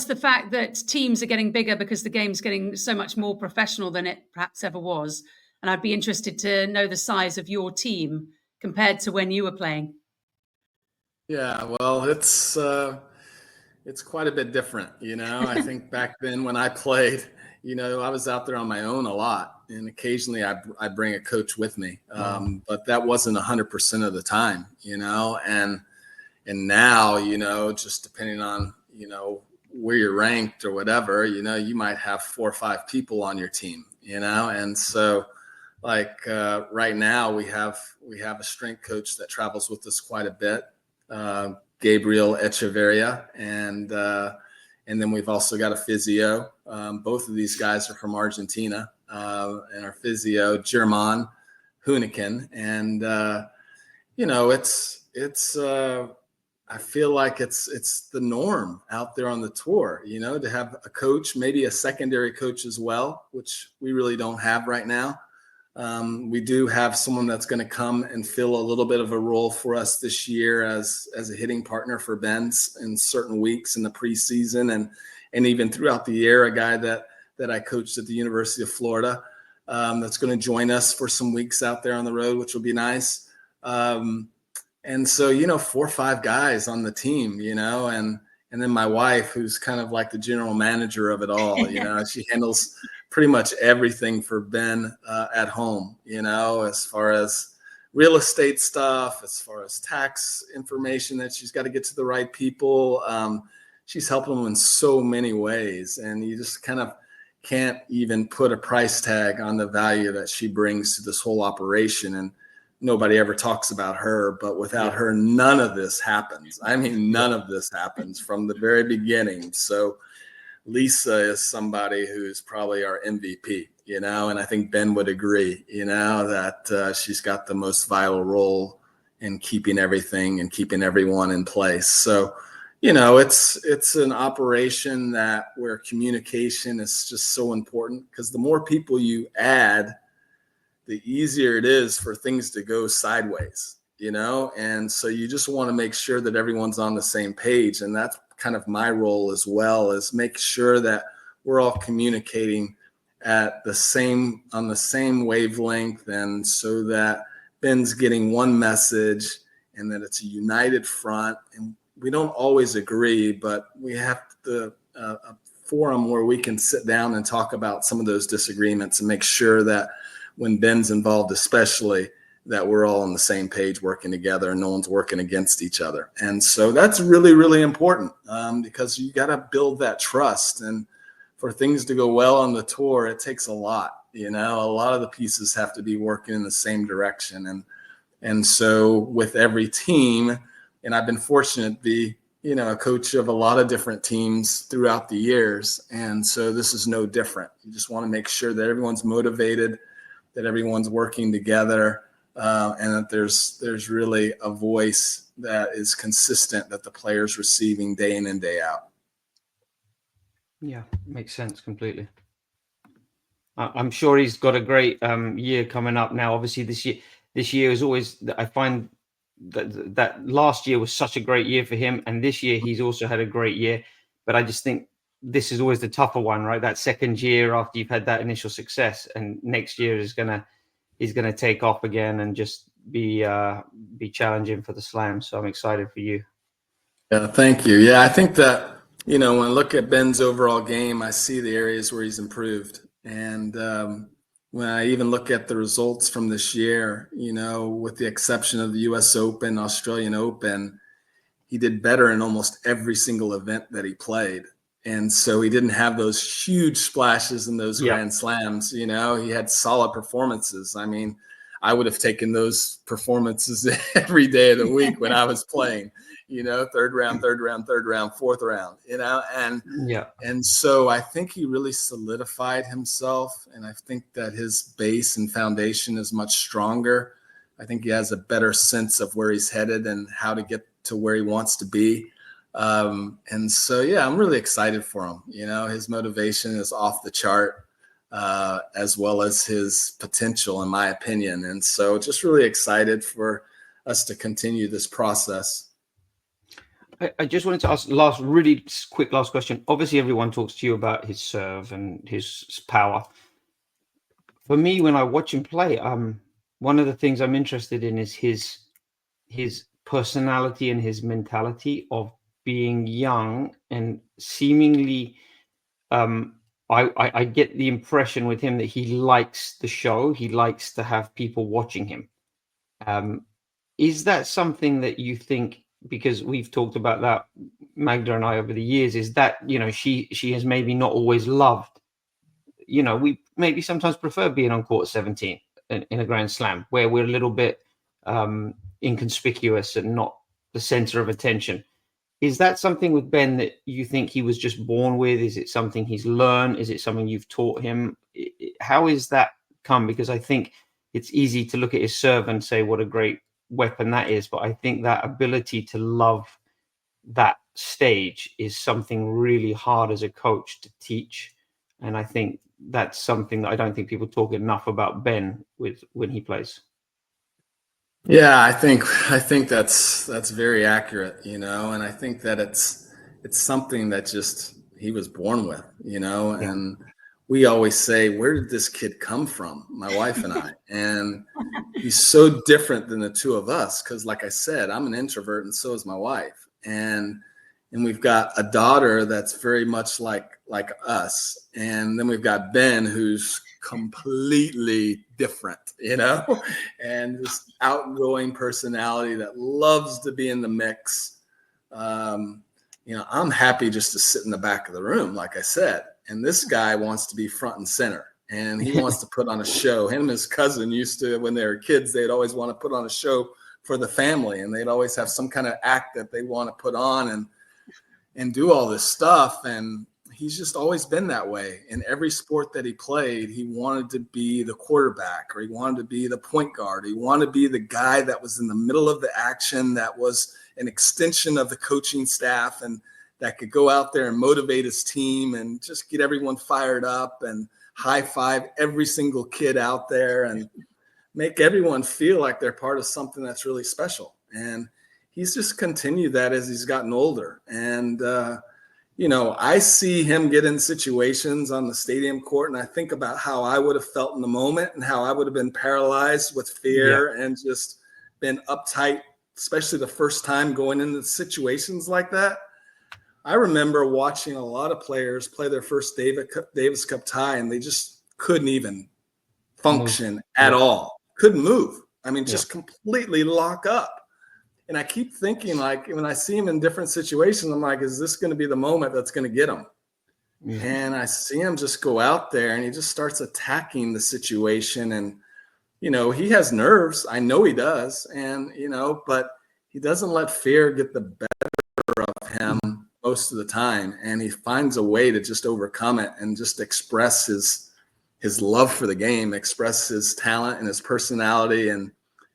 the fact that teams are getting bigger because the game's getting so much more professional than it perhaps ever was. And I'd be interested to know the size of your team compared to when you were playing. Yeah, well, it's quite a bit different, I think back then when I played, I was out there on my own a lot, and occasionally I bring a coach with me, but that wasn't 100% of the time, and now, just depending on, where you're ranked or whatever, you might have 4 or 5 people on your team, and so like right now we have a strength coach that travels with us quite a bit, Gabriel Echeverria, and then we've also got a physio. Both of these guys are from Argentina, and our physio German Huniken, and it's I feel like it's the norm out there on the tour, to have a coach, maybe a secondary coach as well, which we really don't have right now. We do have someone that's going to come and fill a little bit of a role for us this year as a hitting partner for Ben's in certain weeks in the preseason and even throughout the year, a guy that I coached at the University of Florida, that's going to join us for some weeks out there on the road, which will be nice. And so, 4 or 5 guys on the team, and then my wife, who's kind of like the general manager of it all, she handles pretty much everything for Ben at home, as far as real estate stuff, as far as tax information that she's got to get to the right people. She's helping them in so many ways, and you just kind of can't even put a price tag on the value that she brings to this whole operation. And nobody ever talks about her, but without her, none of this happens. I mean, none of this happens from the very beginning. So Lisa is somebody who's probably our MVP, and I think Ben would agree, that she's got the most vital role in keeping everything and keeping everyone in place. So, it's an operation where communication is just so important, because the more people you add, the easier it is for things to go sideways, and so you just want to make sure that everyone's on the same page. And that's kind of my role as well, is make sure that we're all communicating on the same wavelength, and so that Ben's getting one message and that it's a united front. And we don't always agree, but we have a forum where we can sit down and talk about some of those disagreements and make sure that when Ben's involved, especially, that we're all on the same page working together and no one's working against each other. And so that's really, really important, because you got to build that trust. And for things to go well on the tour, it takes a lot, a lot of the pieces have to be working in the same direction. And so with every team, and I've been fortunate to be, a coach of a lot of different teams throughout the years. And so this is no different. You just want to make sure that everyone's motivated, that everyone's working together, and that there's really a voice that is consistent that the player's receiving day in and day out. Yeah, makes sense completely. I'm sure he's got a great year coming up now. Obviously, this year is always, I find that last year was such a great year for him, and this year he's also had a great year. But I just think this is always the tougher one, right? That second year after you've had that initial success, and next year he's gonna take off again and just be challenging for the slam. So I'm excited for you. Yeah, thank you. Yeah, I think that, when I look at Ben's overall game, I see the areas where he's improved. And when I even look at the results from this year, with the exception of the US Open, Australian Open, he did better in almost every single event that he played. And so he didn't have those huge splashes in those Grand Slams. He had solid performances. I mean, I would have taken those performances every day of the week when I was playing, third round, fourth round, and so I think he really solidified himself. And I think that his base and foundation is much stronger. I think he has a better sense of where he's headed and how to get to where he wants to be. And so, yeah, I'm really excited for him. His motivation is off the chart, as well as his potential, in my opinion. And so just really excited for us to continue this process. I just wanted to ask quick last question. Obviously, everyone talks to you about his serve and his power. For me, when I watch him play, one of the things I'm interested in is his personality and his mentality of being young and seemingly. I get the impression with him that he likes the show. He likes to have people watching him. Is that something that you think, because we've talked about that, Magda and I, over the years, is that, she has maybe not always loved, we maybe sometimes prefer being on court 17 in a Grand Slam, where we're a little bit inconspicuous and not the center of attention. Is that something with Ben that you think he was just born with? Is it something he's learned? Is it something you've taught him? How is that come? Because I think it's easy to look at his serve and say what a great weapon that is. But I think that ability to love that stage is something really hard as a coach to teach. And I think that's something that I don't think people talk enough about Ben when he plays. Yeah, I think that's very accurate, and I think that it's something that just he was born with, and we always say, where did this kid come from, my wife and I? And he's so different than the two of us, because like I said, I'm an introvert and so is my wife. And we've got a daughter that's very much like us. And then we've got Ben, who's completely different, and this outgoing personality that loves to be in the mix. I'm happy just to sit in the back of the room, like I said. And this guy wants to be front and center, and he wants to put on a show. Him and his cousin used to, when they were kids, they'd always want to put on a show for the family, and they'd always have some kind of act that they want to put on and do all this stuff. And he's just always been that way. In every sport that he played, he wanted to be the quarterback, or he wanted to be the point guard. He wanted to be the guy that was in the middle of the action, that was an extension of the coaching staff, and that could go out there and motivate his team and just get everyone fired up and high five every single kid out there and make everyone feel like they're part of something that's really special. And he's just continued that as he's gotten older. And, I see him get in situations on the stadium court, and I think about how I would have felt in the moment and how I would have been paralyzed with fear and just been uptight, especially the first time going into situations like that. I remember watching a lot of players play their first Davis Cup tie, and they just couldn't even function at all. Couldn't move. I mean, just completely lock up. And I keep thinking, like, when I see him in different situations, I'm like, is this going to be the moment that's going to get him? Yeah. And I see him just go out there, and he just starts attacking the situation. And, he has nerves. I know he does. And, but he doesn't let fear get the better of him most of the time. And he finds a way to just overcome it and just express his love for the game, express his talent and his personality. And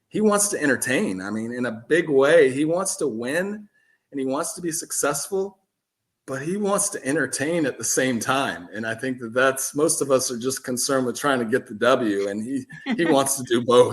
he wants to entertain. I mean, in a big way, he wants to win and he wants to be successful, but he wants to entertain at the same time. And I think that's most of us are just concerned with trying to get the W, and he wants to do both.